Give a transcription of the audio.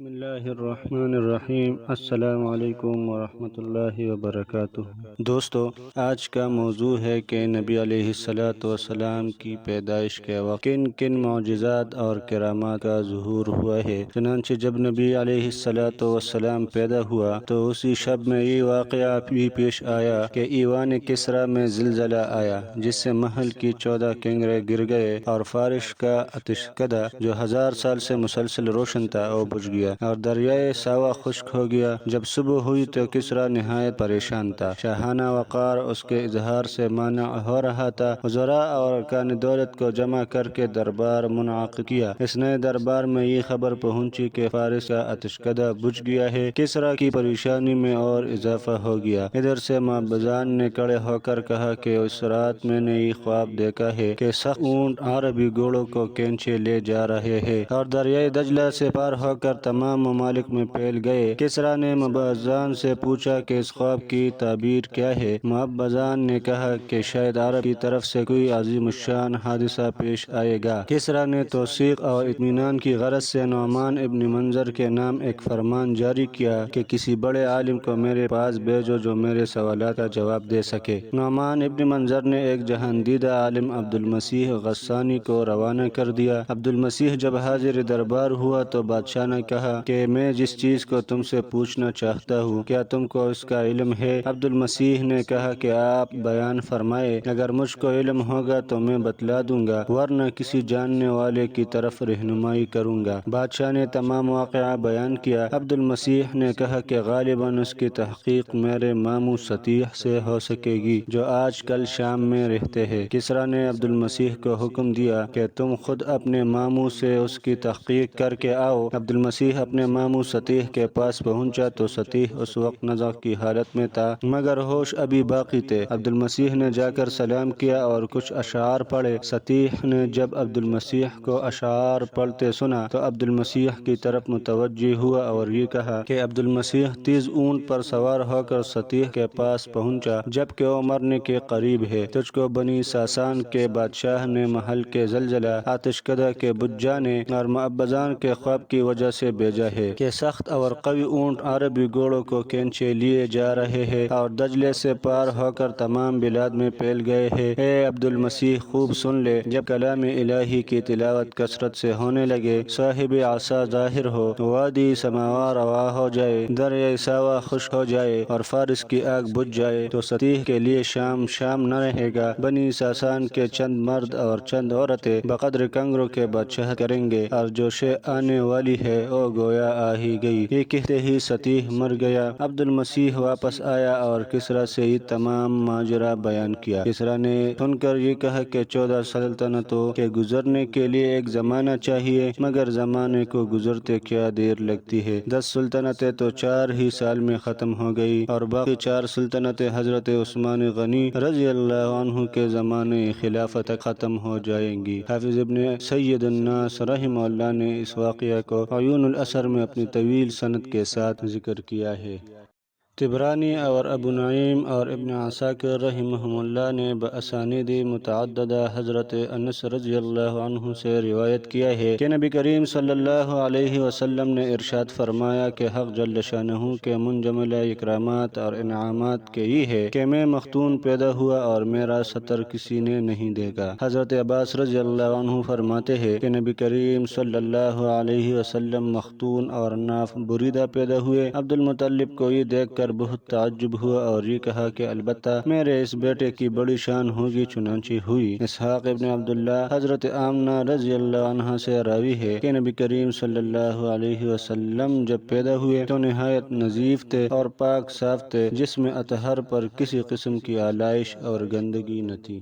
بسم اللہ الرحمن الرحیم۔ السلام علیکم ورحمۃ اللہ وبرکاتہ۔ دوستو، آج کا موضوع ہے کہ نبی علیہ الصلاۃ والسلام کی پیدائش کے وقت کن کن معجزات اور کرامات کا ظہور ہوا ہے۔ چنانچہ جب نبی علیہ الصلاۃ والسلام پیدا ہوا تو اسی شب میں یہ واقعہ بھی پیش آیا کہ ایوان کسریٰ میں زلزلہ آیا، جس سے محل کی 14 کنگرے گر گئے اور فارس کا آتشکدہ جو 1000 سال سے مسلسل روشن تھا وہ بجھ گیا، اور دریائے ساوا خشک ہو گیا۔ جب صبح ہوئی تو کسریٰ نہایت پریشان تھا، شاہانہ وقار اس کے اظہار سے مانع ہو رہا تھا۔ وزراء اور ارکان دولت کو جمع کر کے دربار منعقد کیا۔ اس نئے دربار میں یہ خبر پہنچی کہ فارس کا آتشکدہ بجھ گیا ہے۔ کسریٰ کی پریشانی میں اور اضافہ ہو گیا۔ ادھر سے معبدان نے کھڑے ہو کر کہا کہ اس رات میں نے یہ خواب دیکھا ہے کہ سخت اونٹ عربی گھوڑوں کو کھینچے لے جا رہے ہیں اور دریائے دجلہ سے پار ہو کر تمام ممالک میں پھیل گئے۔ کسریٰ نے معبدان سے پوچھا کہ اس خواب کی تعبیر کیا ہے۔ معبدان نے کہا کہ شاید عرب کی طرف سے کوئی عظیم الشان حادثہ پیش آئے گا۔ کسریٰ نے توثیق اور اطمینان کی غرض سے نعمان ابن منظر کے نام ایک فرمان جاری کیا کہ کسی بڑے عالم کو میرے پاس بھیجو جو میرے سوالات کا جواب دے سکے۔ نعمان ابن منظر نے ایک جہاندیدہ عالم عبد المسیح غسانی کو روانہ کر دیا۔ عبد المسیح جب حاضر دربار ہوا تو بادشاہ نے کہا کہ میں جس چیز کو تم سے پوچھنا چاہتا ہوں کیا تم کو اس کا علم ہے؟ عبد المسیح نے کہا کہ آپ بیان فرمائے، اگر مجھ کو علم ہوگا تو میں بتلا دوں گا، ورنہ کسی جاننے والے کی طرف رہنمائی کروں گا۔ بادشاہ نے تمام واقعہ بیان کیا۔ عبد المسیح نے کہا کہ غالباً اس کی تحقیق میرے ماموں سطیح سے ہو سکے گی جو آج کل شام میں رہتے ہیں۔ کسریٰ نے عبد المسیح کو حکم دیا کہ تم خود اپنے ماموں سے اس کی تحقیق کر کے آؤ۔ عبد المسیح اپنے ماموں سطیح کے پاس پہنچا تو سطیح اس وقت نزع کی حالت میں تھا مگر ہوش ابھی باقی تھے۔ عبد المسیح نے جا کر سلام کیا اور کچھ اشعار پڑھے۔ سطیح نے جب عبد المسیح کو اشعار پڑھتے سنا تو عبد المسیح کی طرف متوجہ ہوا اور یہ کہا کہ عبد المسیح تیز اونٹ پر سوار ہو کر سطیح کے پاس پہنچا جبکہ وہ مرنے کے قریب ہے۔ تجھ کو بنی ساسان کے بادشاہ نے محل کے زلزلہ، آتشکدہ کے بجھ جانے اور معبدان کے خواب کی وجہ سے بھیجا ہے کہ سخت اور قوی اونٹ عربی گھوڑوں کو کھینچے لیے جا رہے ہیں اور دجلے سے پار ہو کر تمام بلاد میں پھیل گئے ہیں۔ اے عبد المسیح، خوب سن لے، جب کلام الہی کی تلاوت کثرت سے ہونے لگے، صاحب عصا ظاہر ہو، وادی سماوا روا ہو جائے، دریائے ساوا خشک ہو جائے اور فارس کی آگ بجھ جائے تو سطیح کے لیے شام نہ رہے گا۔ بنی ساسان کے چند مرد اور چند عورتیں بقدر کنگروں کے بادشاہت کریں گے اور جو شے آنے والی ہے وہ گویا آ ہی گئی۔ یہ کہتے ہی سطیح مر گیا۔ عبد المسیح واپس آیا اور کسریٰ سے یہ تمام ماجرا بیان کیا۔ کسریٰ نے سن کر یہ کہا کہ 14 سلطنتوں کے گزرنے کے لیے ایک زمانہ چاہیے مگر زمانے کو گزرتے کیا دیر لگتی ہے۔ 10 سلطنتیں تو 4 ہی سال میں ختم ہو گئی اور باقی 4 سلطنتیں حضرت عثمان غنی رضی اللہ عنہ کے زمانے خلافت تک ختم ہو جائیں گی۔ حافظ ابن سید الناس رحمہ اللہ نے اس واقعہ کو عیون الاثر میں اپنی طویل سند کے ساتھ ذکر کیا ہے۔ طبرانی اور ابو نعیم اور ابن عساکر رحمہم اللہ نے باسانید متعددہ حضرت انس رضی اللہ عنہ سے روایت کیا ہے کہ نبی کریم صلی اللہ علیہ وسلم نے ارشاد فرمایا کہ حق جل شانہ کے منجملہ اکرامات اور انعامات کے یہ ہے کہ میں مختون پیدا ہوا اور میرا سطر کسی نے نہیں دیکھا۔ حضرت عباس رضی اللہ عنہ فرماتے ہیں کہ نبی کریم صلی اللہ علیہ وسلم مختون اور ناف بریدہ پیدا ہوئے۔ عبد المطلب کو یہ دیکھ کر بہت تعجب ہوا اور یہ کہا کہ البتہ میرے اس بیٹے کی بڑی شان ہوگی، چنانچہ ہوئی۔ اسحاق ابن عبداللہ حضرت آمنہ رضی اللہ عنہا سے راوی ہے کہ نبی کریم صلی اللہ علیہ وسلم جب پیدا ہوئے تو نہایت نظیف تھے اور پاک صاف تھے، جس میں اطہر پر کسی قسم کی آلائش اور گندگی نہ تھی۔